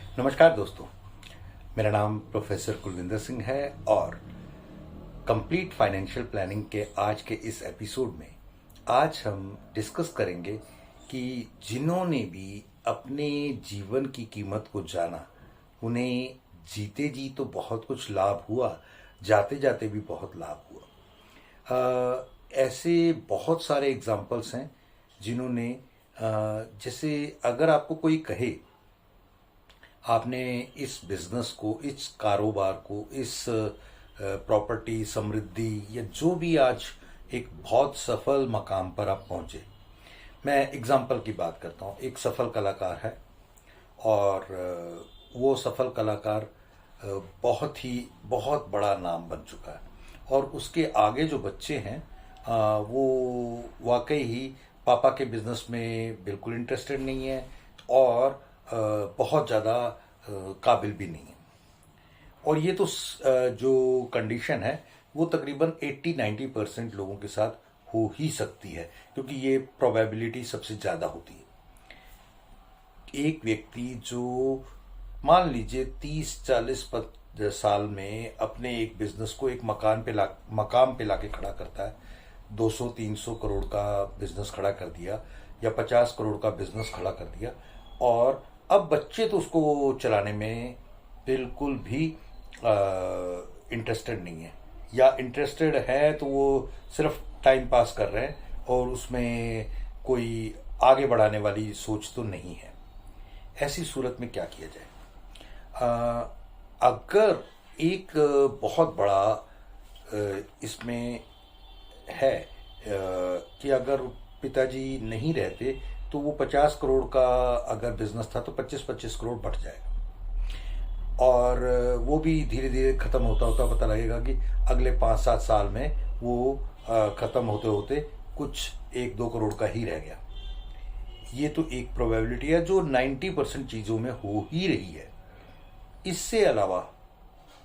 नमस्कार दोस्तों, मेरा नाम प्रोफेसर कुलविंदर सिंह है और कंप्लीट फाइनेंशियल प्लानिंग के आज के इस एपिसोड में आज हम डिस्कस करेंगे कि जिन्होंने भी अपने जीवन की कीमत को जाना, उन्हें जीते जी तो बहुत कुछ लाभ हुआ, जाते जाते भी बहुत लाभ हुआ। ऐसे बहुत सारे एग्जाम्पल्स हैं जिन्होंने जैसे अगर आपको कोई कहे आपने इस बिजनेस को, इस कारोबार को, इस प्रॉपर्टी समृद्धि या जो भी आज एक बहुत सफल मकाम पर आप पहुंचे। मैं एग्जाम्पल की बात करता हूं। एक सफल कलाकार है और वो सफल कलाकार बहुत बड़ा नाम बन चुका है और उसके आगे जो बच्चे हैं वो वाकई ही पापा के बिजनेस में बिल्कुल इंटरेस्टेड नहीं है और बहुत ज़्यादा काबिल भी नहीं है। और ये तो जो कंडीशन है वो तकरीबन 80-90% लोगों के साथ हो ही सकती है, क्योंकि ये प्रोबेबिलिटी सबसे ज़्यादा होती है। एक व्यक्ति जो मान लीजिए 30-40 साल में अपने एक बिजनेस को एक मकाम पे लाके खड़ा करता है, 200-300 करोड़ का बिजनेस खड़ा कर दिया या 50 करोड़ का बिजनेस खड़ा कर दिया, और अब बच्चे तो उसको चलाने में बिल्कुल भी इंटरेस्टेड नहीं है, या इंटरेस्टेड है तो वो सिर्फ टाइम पास कर रहे हैं और उसमें कोई आगे बढ़ाने वाली सोच तो नहीं है। ऐसी सूरत में क्या किया जाए? अगर एक बहुत बड़ा इसमें है कि अगर पिताजी नहीं रहते तो वो 50 करोड़ का अगर बिजनेस था तो 25-25 करोड़ बढ़ जाएगा, और वो भी धीरे धीरे खत्म होता होता पता लगेगा कि अगले 5-7 साल में वो खत्म होते होते कुछ 1-2 करोड़ का ही रह गया। ये तो एक प्रोबेबिलिटी है जो 90% चीज़ों में हो ही रही है। इससे अलावा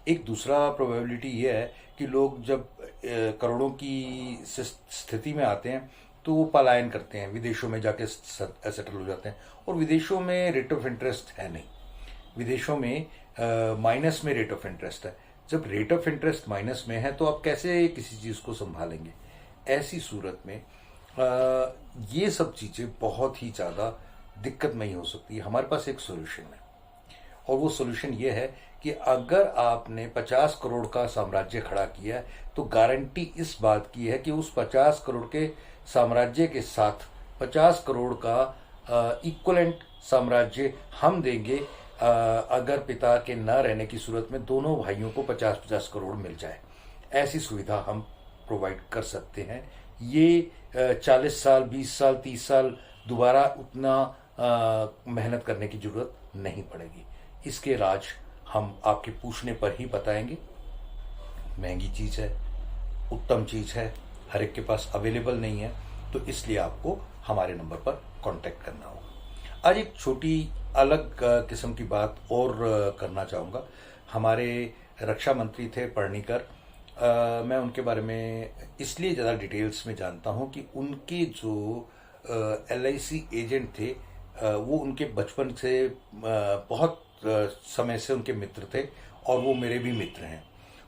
एक दूसरा प्रोबेबिलिटी ये है कि लोग जब करोड़ों की स्थिति में आते हैं तो वो पलायन करते हैं, विदेशों में जाके सेटल हो जाते हैं, और विदेशों में रेट ऑफ इंटरेस्ट है नहीं, विदेशों में माइनस में रेट ऑफ इंटरेस्ट है। जब रेट ऑफ इंटरेस्ट माइनस में है तो आप कैसे किसी चीज़ को संभालेंगे? ऐसी सूरत में ये सब चीज़ें बहुत ही ज़्यादा दिक्कतमयी हो सकती है। हमारे पास एक सोल्यूशन है और वो सोल्यूशन ये है कि अगर आपने 50 करोड़ का साम्राज्य खड़ा किया है तो गारंटी इस बात की है कि उस 50 करोड़ के साम्राज्य के साथ 50 करोड़ का इक्वलेंट साम्राज्य हम देंगे अगर पिता के न रहने की सूरत में दोनों भाइयों को 50-50 करोड़ मिल जाए। ऐसी सुविधा हम प्रोवाइड कर सकते हैं। ये 40 साल, 20 साल, 30 साल दोबारा उतना मेहनत करने की जरूरत नहीं पड़ेगी। इसके राज हम आपके पूछने पर ही बताएंगे। महंगी चीज़ है, उत्तम चीज़ है, हर एक के पास अवेलेबल नहीं है, तो इसलिए आपको हमारे नंबर पर कांटेक्ट करना होगा। आज एक छोटी अलग किस्म की बात और करना चाहूँगा। हमारे रक्षा मंत्री थे पर्णिकर, मैं उनके बारे में इसलिए ज़्यादा डिटेल्स में जानता हूँ कि उनके जो LIC एजेंट थे वो उनके बचपन से बहुत समय से उनके मित्र थे और वो मेरे भी मित्र हैं।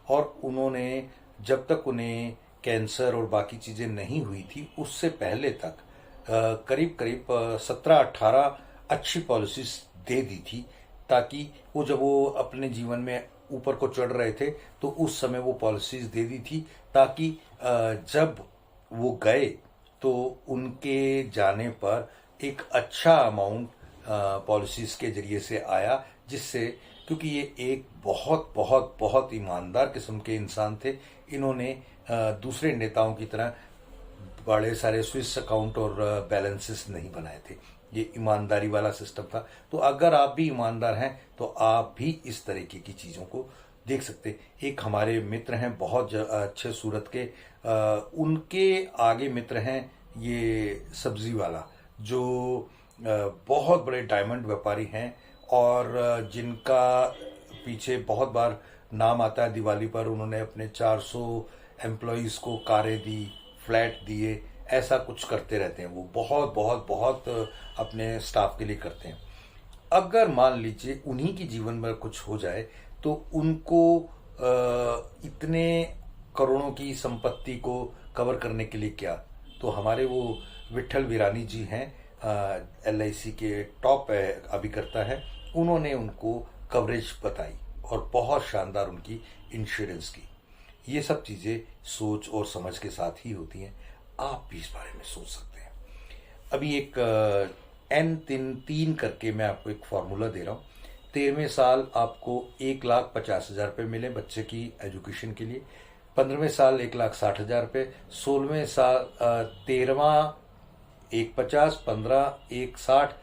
और उन्होंने जब तक उन्हें कैंसर और बाकी चीज़ें नहीं हुई थी उससे पहले तक करीब करीब 17-18 अच्छी पॉलिसीज दे दी थी, ताकि वो जब वो अपने जीवन में ऊपर को चढ़ रहे थे तो उस समय वो पॉलिसीज दे दी थी, ताकि जब वो गए तो उनके जाने पर एक अच्छा अमाउंट पॉलिसीज के जरिए से आया, जिससे क्योंकि ये एक बहुत ईमानदार किस्म के इंसान थे, इन्होंने दूसरे नेताओं की तरह बड़े सारे स्विस अकाउंट और बैलेंसेस नहीं बनाए थे। ये ईमानदारी वाला सिस्टम था। तो अगर आप भी ईमानदार हैं तो आप भी इस तरीके की चीज़ों को देख सकते। एक हमारे मित्र हैं बहुत अच्छे सूरत के, उनके आगे मित्र हैं ये सब्जी वाला, जो बहुत बड़े डायमंड व्यापारी हैं और जिनका पीछे बहुत बार नाम आता है। दिवाली पर उन्होंने अपने 400 एम्प्लॉयज़ को कारें दी, फ्लैट दिए, ऐसा कुछ करते रहते हैं। वो बहुत अपने स्टाफ के लिए करते हैं। अगर मान लीजिए उन्हीं की जीवन में कुछ हो जाए तो उनको इतने करोड़ों की संपत्ति को कवर करने के लिए क्या। तो हमारे वो विट्ठल विरानी जी हैं, LIC के टॉप अभिकर्ता है, उन्होंने उनको कवरेज बताई और बहुत शानदार उनकी इंश्योरेंस की। ये सब चीज़ें सोच और समझ के साथ ही होती हैं। आप भी इस बारे में सोच सकते हैं। अभी एक N3 करके मैं आपको एक फॉर्मूला दे रहा हूँ। 13वें साल आपको 1,50,000 रुपये मिले बच्चे की एजुकेशन के लिए, 15वें साल 1,60,000 रुपये, 16वें साल 13वां 1,50, 15 1,60,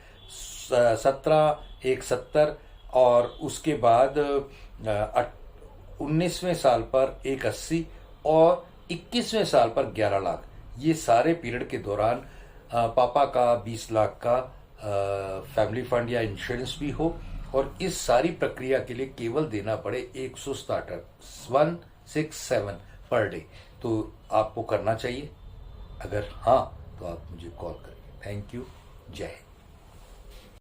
17 1,70 और उसके बाद 19वें साल पर 1,80 और 21वें साल पर 11 लाख। ये सारे पीरियड के दौरान पापा का 20 लाख का फैमिली फंड या इंश्योरेंस भी हो और इस सारी प्रक्रिया के लिए केवल देना पड़े 167 पर डे। तो आपको करना चाहिए। अगर हाँ तो आप मुझे कॉल करें। Thank you. जय हिंद।